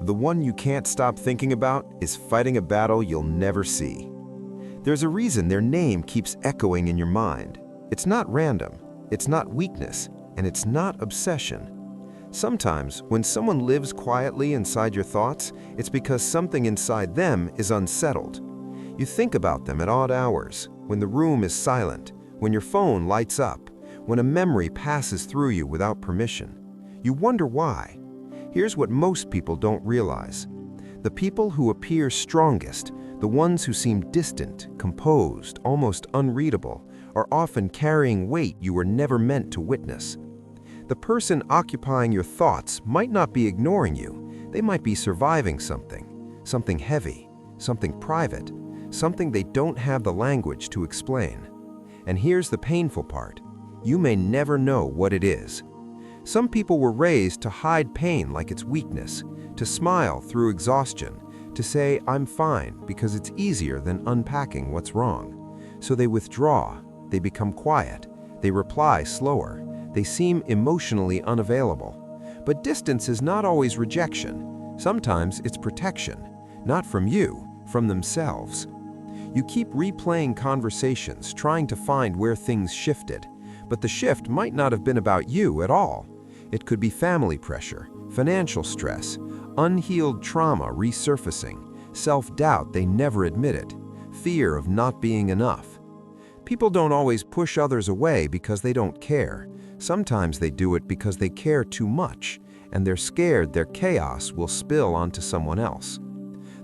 the one you can't stop thinking about is fighting a battle you'll never see. There's a reason their name keeps echoing in your mind. It's not random, it's not weakness, and it's not obsession. Sometimes, when someone lives quietly inside your thoughts, it's because something inside them is unsettled. You think about them at odd hours, when the room is silent, when your phone lights up, when a memory passes through you without permission. You wonder why. Here's what most people don't realize. The people who appear strongest, the ones who seem distant, composed, almost unreadable, are often carrying weight you were never meant to witness. The person occupying your thoughts might not be ignoring you. They might be surviving something heavy, something private, something they don't have the language to explain. And here's the painful part. You may never know what it is. Some people were raised to hide pain like it's weakness, to smile through exhaustion, to say, "I'm fine," because it's easier than unpacking what's wrong. So they withdraw, they become quiet, they reply slower, they seem emotionally unavailable. But distance is not always rejection. Sometimes it's protection, not from you, from themselves. You keep replaying conversations, trying to find where things shifted, but the shift might not have been about you at all. It could be family pressure, financial stress, unhealed trauma resurfacing, self-doubt they never admitted, fear of not being enough. People don't always push others away because they don't care. Sometimes they do it because they care too much, and they're scared their chaos will spill onto someone else.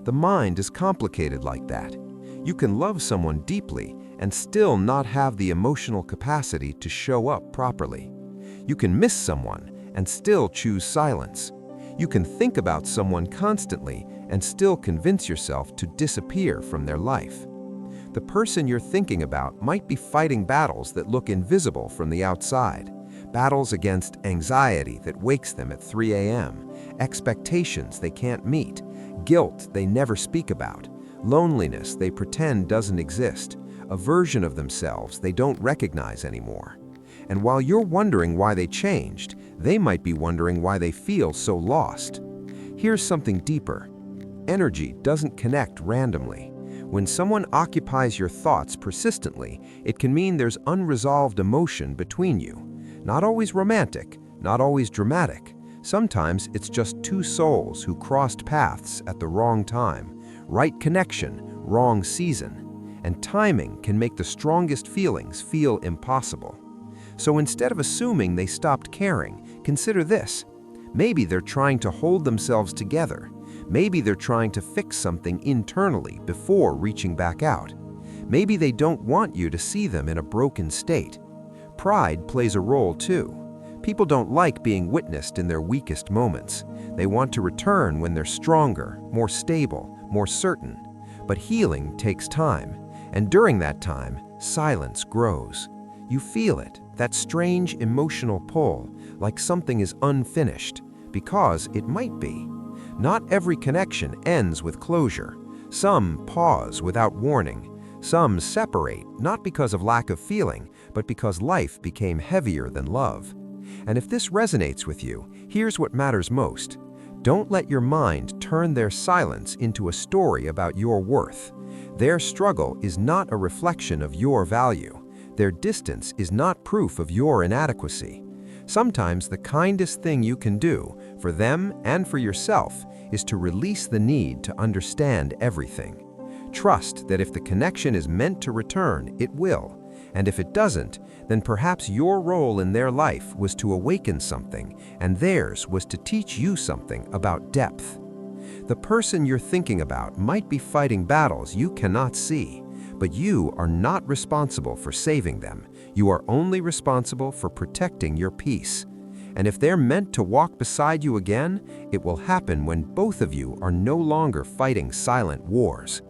The mind is complicated like that. You can love someone deeply and still not have the emotional capacity to show up properly. You can miss someone and still choose silence. You can think about someone constantly and still convince yourself to disappear from their life. The person you're thinking about might be fighting battles that look invisible from the outside. Battles against anxiety that wakes them at 3 a.m., expectations they can't meet, guilt they never speak about, loneliness they pretend doesn't exist, a version of themselves they don't recognize anymore. And while you're wondering why they changed, they might be wondering why they feel so lost. Here's something deeper. Energy doesn't connect randomly. When someone occupies your thoughts persistently, it can mean there's unresolved emotion between you. Not always romantic, not always dramatic. Sometimes it's just two souls who crossed paths at the wrong time. Right connection, wrong season. And timing can make the strongest feelings feel impossible. So instead of assuming they stopped caring, consider this. Maybe they're trying to hold themselves together. Maybe they're trying to fix something internally before reaching back out. Maybe they don't want you to see them in a broken state. Pride plays a role too. People don't like being witnessed in their weakest moments. They want to return when they're stronger, more stable, more certain. But healing takes time, and during that time, silence grows. You feel it, that strange emotional pull, like something is unfinished, because it might be. Not every connection ends with closure. Some pause without warning. Some separate, not because of lack of feeling, but because life became heavier than love. And if this resonates with you, here's what matters most. Don't let your mind turn their silence into a story about your worth. Their struggle is not a reflection of your value. Their distance is not proof of your inadequacy. Sometimes the kindest thing you can do, for them and for yourself, is to release the need to understand everything. Trust that if the connection is meant to return, it will. And if it doesn't, then perhaps your role in their life was to awaken something, and theirs was to teach you something about depth. The person you're thinking about might be fighting battles you cannot see, but you are not responsible for saving them. You are only responsible for protecting your peace. And if they're meant to walk beside you again, it will happen when both of you are no longer fighting silent wars.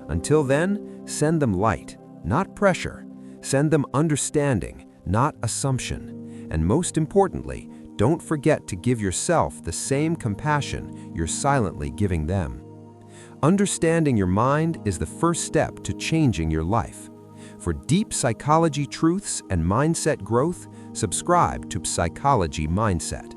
Until then, send them light, not pressure. Send them understanding, not assumption. And most importantly, don't forget to give yourself the same compassion you're silently giving them. Understanding your mind is the first step to changing your life. For deep psychology truths and mindset growth, subscribe to Psychology Mindset.